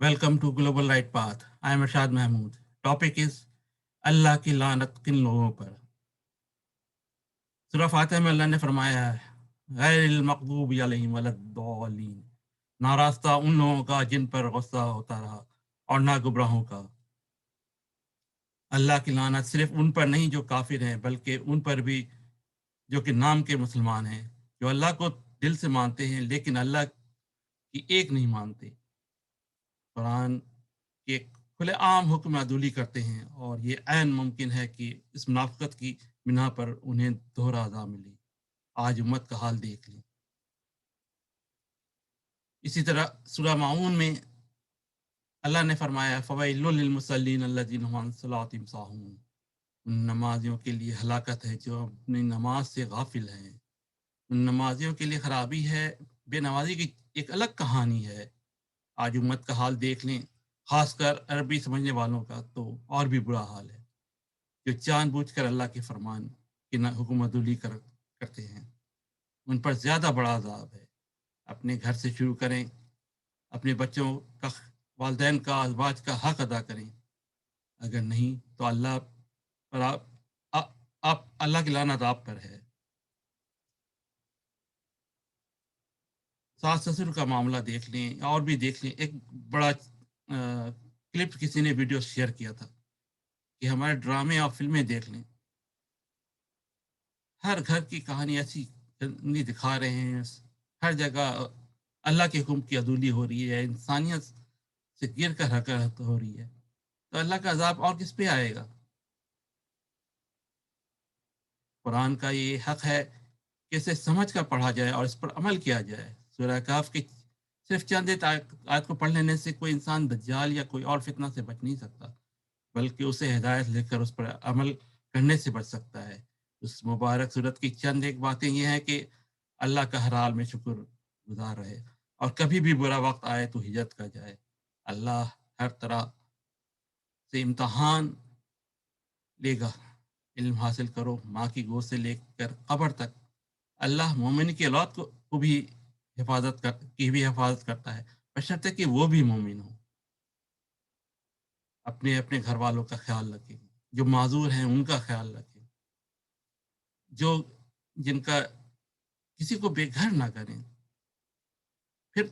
Welcome to Global Light Path. I am Arshad Mahmood. Topic is अल्लाह की लानत किन लोगों पर। सूरह फातिहा में अल्लाह ने फरमाया है गैरिल मग़दूबि अलैहिम वलद्दॉलीन, नारास्ता उन लोगों का जिन पर गुस्सा होता रहा और ना गुमराहों का। अल्लाह की लानत सिर्फ उन पर नहीं जो काफिर हैं, बल्कि उन पर भी जो कि नाम के मुसलमान हैं, जो अल्लाह को दिल से मानते हैं लेकिन अल्लाह की एक नहीं मानते, कुरान के खुले आम हुक्म अदूली करते हैं, और ये ऐन मुमकिन है कि इस मुनाफिकत की बिना पर उन्हें दोहरा अज़ाब मिले। आज उम्मत का हाल देख लें। इसी तरह सूरह माऊन में अल्लाह ने फरमाया फ़वैलुल लिल मुसल्लीन अल्लज़ीना हुम अन सलातिहिम साहून, उन नमाजियों के लिए हलाकत है जो अपनी नमाज से गाफिल हैं। उन नमाजियों के लिए खराबी है। बेनमाजी की एक अलग कहानी है। आज उम्मत का हाल देख लें, खासकर अरबी समझने वालों का तो और भी बुरा हाल है, जो जानबूझकर अल्लाह के फरमान की हुक्मतुली करते हैं। उन पर ज़्यादा बड़ा अजाब है। अपने घर से शुरू करें, अपने बच्चों का, वालिदैन का, अज़वाज का हक अदा करें। अगर नहीं तो अल्लाह पर आप अल्लाह की लानत आप पर है। सास ससुर का मामला देख लें और भी देख लें। एक बड़ा क्लिप किसी ने वीडियो शेयर किया था कि हमारे ड्रामे और फिल्में देख लें, हर घर की कहानी ऐसी गंदी दिखा रहे हैं। हर जगह अल्लाह के हुक्म की अदूली हो रही है, इंसानियत से गिर कर हरकत हो रही है। तो अल्लाह का अजाब और किस पे आएगा। कुरान का ये हक है कि इसे समझ कर पढ़ा जाए और इस पर अमल किया जाए। सूरह कहफ की सिर्फ चंद आयत को पढ़ लेने से कोई इंसान दज्जाल या कोई और फितना से बच नहीं सकता, बल्कि उसे हिदायत लेकर उस पर अमल करने से बच सकता है। उस मुबारक सूरत की चंद एक बातें ये हैं कि अल्लाह का हर हाल में शुक्र गुजार रहे, और कभी भी बुरा वक्त आए तो हिजरत कर जाए। अल्लाह हर तरह से इम्तहान लेगा। इल्म हासिल करो, माँ की गोद से लेकर कब्र तक। अल्लाह मोमिन की औलाद को भी हिफाजत करता है, बशर्ते कि वो भी मोमिन हो। अपने अपने घर वालों का ख्याल रखें, जो माजूर हैं उनका ख्याल रखें, जो जिनका किसी को बेघर ना करें। फिर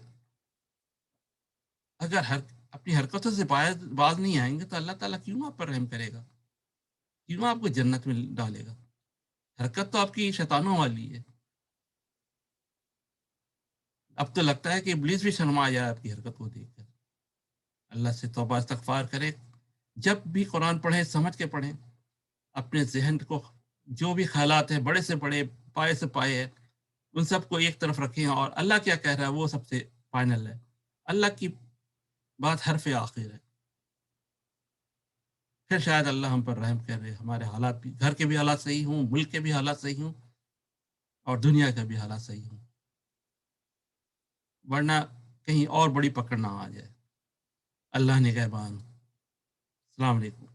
अगर अपनी हरकतों से बाज नहीं आएंगे तो अल्लाह ताला क्यों आप पर रहम करेगा, क्यों आपको जन्नत में डालेगा। हरकत तो आपकी शैतानों वाली है। अब तो लगता है कि इब्लीस भी शर्मा जाए आपकी हरकत को देखकर। अल्लाह से तौबा इस्तगफार करें। जब भी कुरान पढ़ें समझ के पढ़ें। अपने जहन को जो भी ख्यालात हैं, बड़े से बड़े, पाए से पाए हैं, उन सबको एक तरफ रखें और अल्लाह क्या कह रहा है वो सबसे फाइनल है। अल्लाह की बात हरफ आखिर है। फिर शायद अल्लाह हम पर रहम कर रहे, हमारे हालात भी, घर के भी हालात सही हों, मुल्क के भी हालात सही हों, और दुनिया के भी हालात सही हों, वरना कहीं और बड़ी पकड़ ना आ जाए। अल्लाह निगहबान। अस्सलाम वालेकुम।